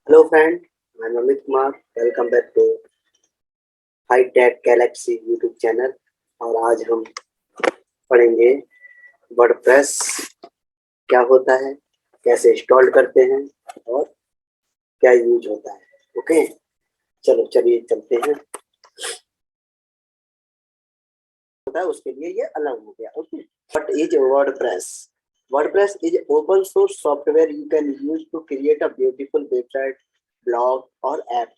Hello friend, I'm Amit Kumar. Welcome back to High Tech Galaxy YouTube channel. और आज हम पढ़ेंगे WordPress क्या होता है, कैसे इंस्टॉल करते हैं और क्या यूज होता है। ओके, चलिए चलते हैं। होता है उसके लिए ये अलग हो गया। Okay, what is WordPress? WordPress is open source software you can use to create a beautiful website, blog और app।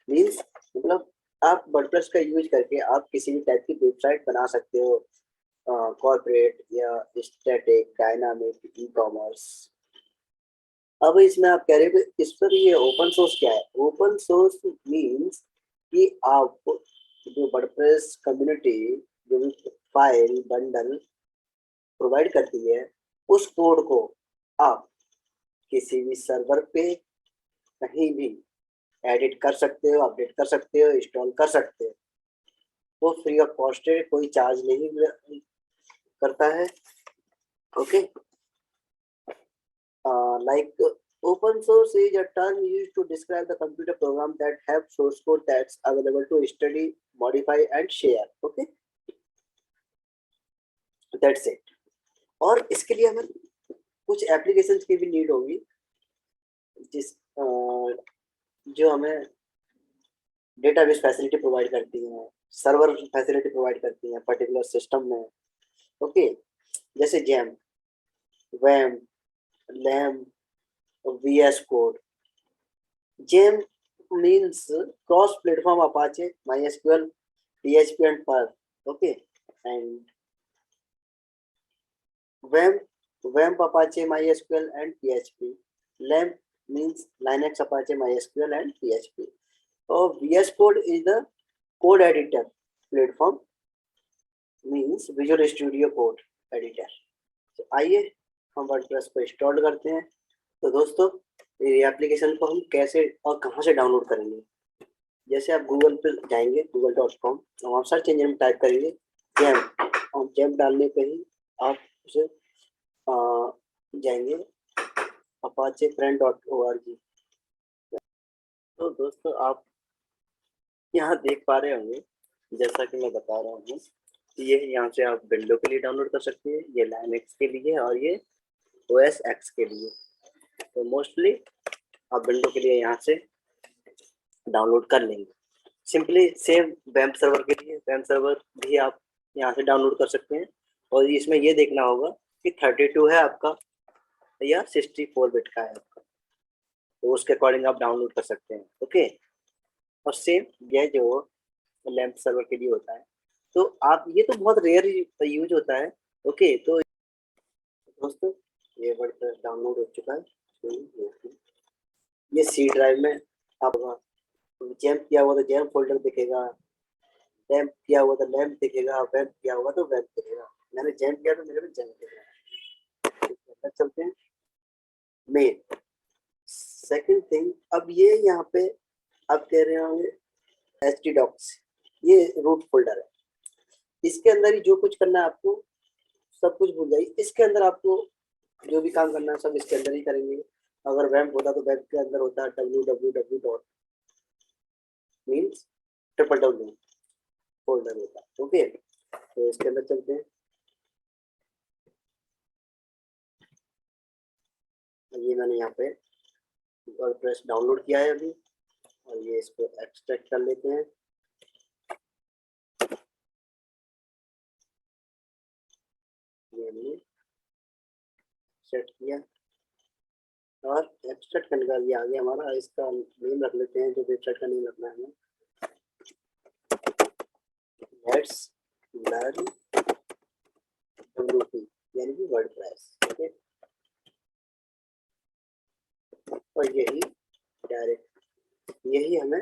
मीन्स मतलब आप वर्डप्रेस का यूज करके आप किसी भी टाइप की वेबसाइट बना सकते हो, कॉर्पोरेट या स्टैटिक, डायनामिक, ई कॉमर्स। अब इसमें आप कह रहे हो कि इस पर ये ओपन सोर्स क्या है? ओपन सोर्स मीन्स कि आप जो वर्डप्रेस कम्युनिटी जो भी फाइल बंडल प्रोवाइड करती है उस कोड को आप किसी भी सर्वर पे कहीं भी एडिट कर सकते हो, अपडेट कर सकते हो, इंस्टॉल कर सकते हो। वो फ्री ऑफ कॉस्ट है, कोई चार्ज नहीं करता है। Okay, like open source is a term used to describe the computer program that have source code that's available to study, modify and share. Okay, that's it। और इसके लिए हमें कुछ एप्लीकेशंस की भी नीड होगी जिस जो हमें डेटाबेस फैसिलिटी प्रोवाइड करती हैं, सर्वर फैसिलिटी प्रोवाइड करती हैं पर्टिकुलर सिस्टम में। ओके, जैसे जैम, वैम, लैम, VS कोड। जेम means cross platform Apache, MySQL, PHP and Perl. Okay, and WAMP Apache, MySQL and PHP. LAMP means Linux, Apache, MySQL and PHP. So VS Code is the code editor platform, means Visual Studio Code editor। तो आइए हम WordPress को install करते हैं। तो दोस्तों, ये application को हम कैसे और कहाँ से डाउनलोड करेंगे? जैसे आप गूगल पे जाएंगे, google.com, और आप सर्च इंजन में टाइप करेंगे जैम, और जैम डालने पे ही आप उसे जाएंगे apache-friend.org। तो दोस्तों, आप यहाँ देख पा रहे होंगे, जैसा कि मैं बता रहा हूँ, ये यहाँ से आप विंडो के लिए डाउनलोड कर सकते हैं, ये लाइनक्स के लिए और ये OS X के लिए। तो मोस्टली आप विंडो के लिए यहाँ से डाउनलोड कर लेंगे। सिंपली सेम वैम्प सर्वर के लिए वैम्प सर्वर भी आप यहाँ से डाउनलोड कर सकते हैं। और इसमें ये देखना होगा कि 32 है आपका या 64 बिट का है आपका, तो उसके अकॉर्डिंग आप डाउनलोड कर सकते हैं। ओके, और सेम यह जो लैम्प सर्वर के लिए होता है, तो आप ये तो बहुत रेयर यूज होता है। ओके, तो दोस्तों, ये वर्डप्रेस डाउनलोड हो चुका है। ये सी ड्राइव में आप जैम किया हुआ तो जैम फोल्डर दिखेगा, लैम्प किया हुआ तो लैम्प दिखेगा, वैम्प किया हुआ तो वैम्प दिखेगा। मैंने जैम किया तो मेरे में जैम दिखेगा। चलते हैं मेन सेकंड थिंग। अब ये यहाँ पे आप कह रहे होंगे htdocs, ये रूट फोल्डर है, इसके अंदर ही जो कुछ करना है आपको, सब कुछ भूल जाइए। इसके अंदर आपको जो भी काम करना है सब इसके अंदर ही करेंगे। अगर वैम्प होता तो वैम्प के अंदर होता www मीन्स www फोल्डर होता। ओके, तो इसके अंदर चलते हैं। ये मैंने यहाँ पे वर्डप्रेस डाउनलोड किया है अभी, और ये इसको एक्सट्रैक्ट कर लेते हैं। ये हमने सेट किया और एक्सट्रैक्ट करने का ये आ गया हमारा। इसका नेम रख लेते हैं, जो वेबसाइट का नेम रखना है हमें, लेट्स लर्न WP, यानी कि वर्डप्रेस। ओके, और यही हमें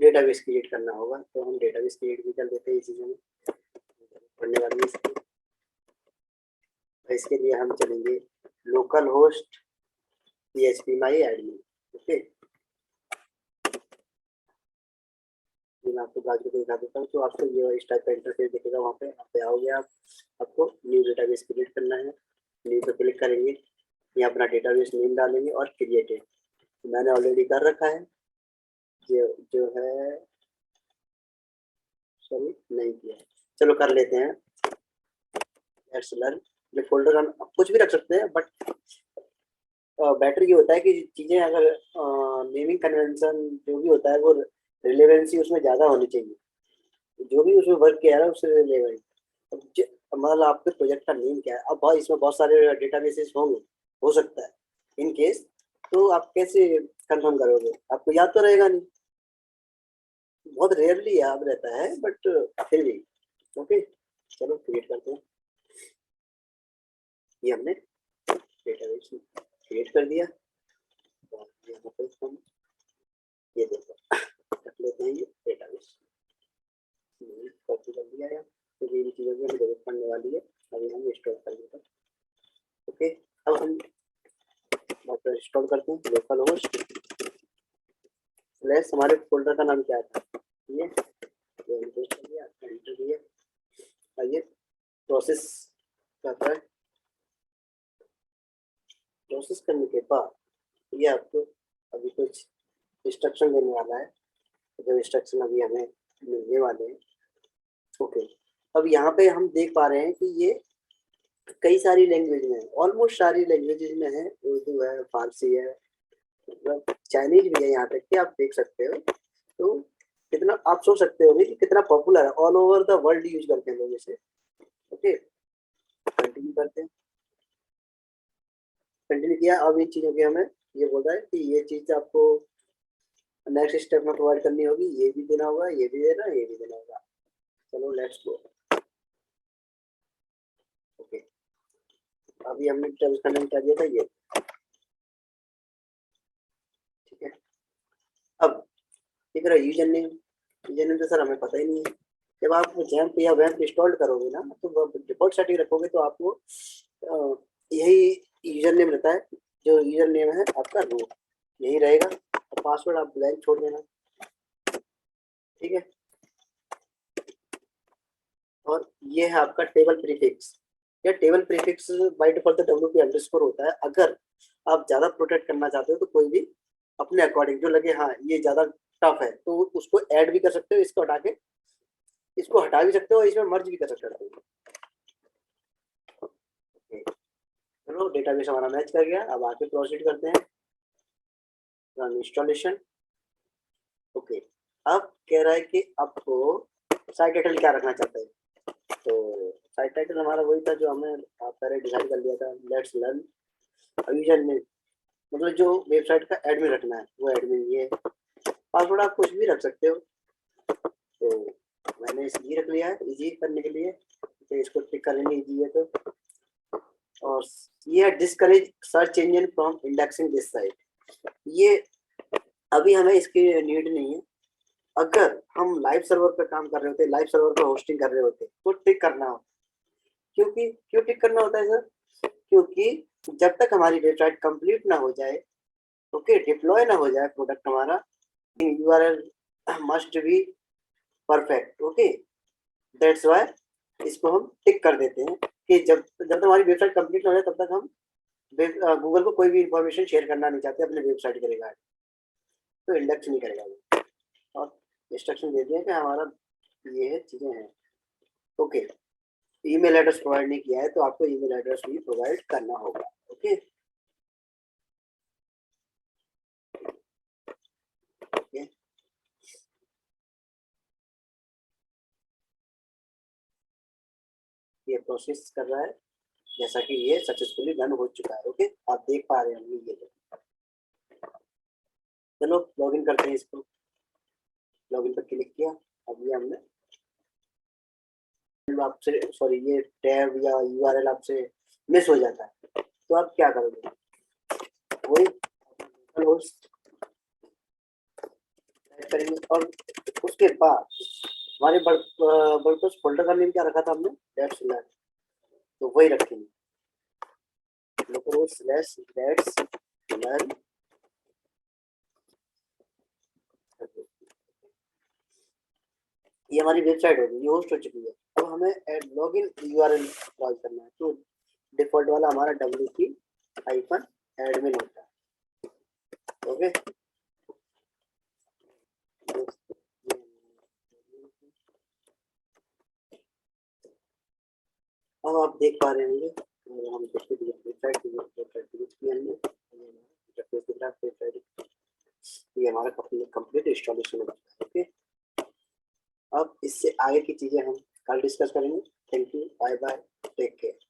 डेटाबेस क्रिएट करना होगा। तो हम डेटाबेस क्रिएट भी कर देते हैं इसी में पढ़ने वाली इसकी। तो इसके लिए हम चलेंगे लोकल होस्ट PHP माई एडमिन। ओके, मैं आपको ब्राउज़र को दिखा देता हूँ। तो आपको ये इस टाइप का इंटरफेस दिखेगा, वहाँ पे आओगे आप, आपको न्यू डेटाबेस क्रिएट करना है। न्यू पे क्लिक करेंगे, ये अपना डेटाबेस नेम डालेंगे और क्रिएटेड। मैंने ऑलरेडी कर रखा है, जो है सॉरी नहीं किया है। चलो कर लेते हैं। Let's learn. ये फोल्डर का कुछ भी रख सकते हैं, बट बेटर ये होता है कि चीजें अगर नेमिंग कन्वेंशन जो भी होता है वो रिलेवेंसी उसमें ज्यादा होनी चाहिए, जो भी उसमें वर्क किया है उससे रिलेवेंट। अब मतलब आपके प्रोजेक्ट का नेम क्या है, अब बहुत इसमें बहुत सारे डेटाबेसेस होंगे, हो सकता है इन केस, तो आप कैसे कंफर्म करोगे, आपको याद तो रहेगा नहीं, बहुत रेयरली याद रहता है, बट फिर भी ओके। चलो क्रिएट करते हैं। ये हमने डेटाबेस क्रिएट कर दिया, और यहाँ पे हम ये देखो रख लेते हैं, ये डेटाबेस कॉपी कर दिया है, तो ये चीज़ों की हमें जरूरत पड़ने वाली है, अभी हम इंस्टॉल कर देते हैं। ओके, अब हम इंस्टॉल करते हैं लोकल होस्ट स्लैश, हमारे फोल्डर का नाम क्या था, ये पेस्ट कर दिया, एंटर दिया। आइए प्रोसेस करता है, प्रोसेस करने के बाद ये आपको अभी कुछ इंस्ट्रक्शन देने वाला है, जो इंस्ट्रक्शन अभी हमें मिलने वाले हैं। ओके, अब यहाँ पे हम देख पा रहे हैं कि ये कई सारी लैंग्वेज में है, ऑलमोस्ट सारी लैंग्वेजेज में है, उर्दू है, फारसी है, मतलब चाइनीज भी है यहाँ तक कि आप देख सकते हो। तो कितना आप सोच सकते हो कि कितना पॉपुलर है, all over the world use करते हैं लोग इसे। ओके, कंटिन्यू करते हैं। कंटिन्यू किया, अब इन चीज़ों के हमें ये बोल रहा है कि ये चीज़ आपको नेक्स्ट स्टेप में प्रोवाइड करनी होगी, ये भी देना होगा, ये भी देना, ये भी देना होगा। चलो लेट्स गो। ओके, अभी हमने टर्म्स कंटेंट कर दिया था ये, ठीक है। अब देख रहा यूजर नेम, यूजर नेम तो सर हमें पता ही नहीं है। जब आप जैम्प या वैम्प इंस्टॉल करोगे ना, तो डिफॉल्ट सेटिंग रखोगे तो आपको यही यूजर नेम रहता है, जो यूजर नेम है आपका रूट यही रहेगा, और पासवर्ड आप ब्लैंक छोड़ देना, ठीक है। और ये है आपका टेबल प्रीफिक्स। यह table prefix by default WP underscore होता है। अगर आप ज़्यादा प्रोटेक्ट करना चाहते हो तो कोई भी अपने अकॉर्डिंग जो लगे, हाँ ये ज़्यादा टफ है, तो उसको ऐड भी कर सकते हो, इसको हटा के इसको हटा भी सकते हो, इसमें मर्ज भी कर सकते हो। चलो डेटाबेस हमारा मैच कर गया, अब आगे प्रोसीड करते हैं रन इंस्टॉलेशन। ओके, अब कह रहा है कि आपको साइट टाइटल क्या रखना चाहते हैं, तो साइट टाइटल हमारा वही था जो हमने पहले डिसाइड कर लिया था, लेट्स लर्न। यूजर नेम मतलब जो वेबसाइट का एडमिन रखना है वो एडमिन ये, पासवर्ड आप कुछ भी रख सकते हो, तो मैंने इजी रख लिया है इजी करने के लिए, तो इसको टिक कर लेंगे इजी है तो। और ये discourage search engine from indexing this site, ये अभी हमें इसकी नीड नहीं है। अगर हम लाइव सर्वर पर काम कर रहे होते, लाइव सर्वर पर होस्टिंग कर रहे होते, तो टिक करना हो, क्योंकि क्यों टिक करना होता है सर, क्योंकि जब तक हमारी वेबसाइट कंप्लीट ना हो जाए, ओके, डिप्लॉय ना हो जाए प्रोडक्ट हमारा, URL must be perfect. Okay, that's why इसको हम टिक कर देते हैं कि जब जब तक हमारी वेबसाइट कंप्लीट ना हो जाए तब तक हम गूगल को कोई भी इंफॉर्मेशन शेयर करना नहीं चाहते अपने वेबसाइट के रिगार्ड, तो इंडेक्स नहीं करेगा वो। और इंस्ट्रक्शन दे दिया कि हमारा ये है चीज़ें हैं। ओके, ईमेल एड्रेस प्रोवाइड नहीं किया है तो आपको ईमेल एड्रेस भी प्रोवाइड करना होगा। ओके, ओके, ये प्रोसेस कर रहा है, जैसा कि ये सक्सेसफुली रन हो चुका है। ओके, आप देख पा रहे हैं ये, चलो लॉगिन करते हैं इसको। लॉगिन पर क्लिक किया, अब ये हमने आपसे सॉरी ये टैब या यूआरएल आपसे मिस हो जाता है, तो आप क्या करोगे, वही होस्ट करेंगे, और उसके बाद हमारे वर्डप्रेस फोल्डर का नेम क्या रखा था हमने, दैट्स लर्न, तो वही रखेंगे, लोकल स्लैश दैट्स लर्न। ये हमारी वेबसाइट होगी, ये होस्ट हो चुकी है। अब हमें लॉगिन यूआरएल कॉल करना है, तो डिफॉल्ट वाला हमारा WP-admin होता है। ओके। अब आप देख पा रहे होंगे हम ये हमारा कंप्लीट इंस्टॉलेशन हो चुका है। ओके, अब इससे आगे की चीजें हम कल डिस्कस करेंगे। Thank you, bye bye, take care.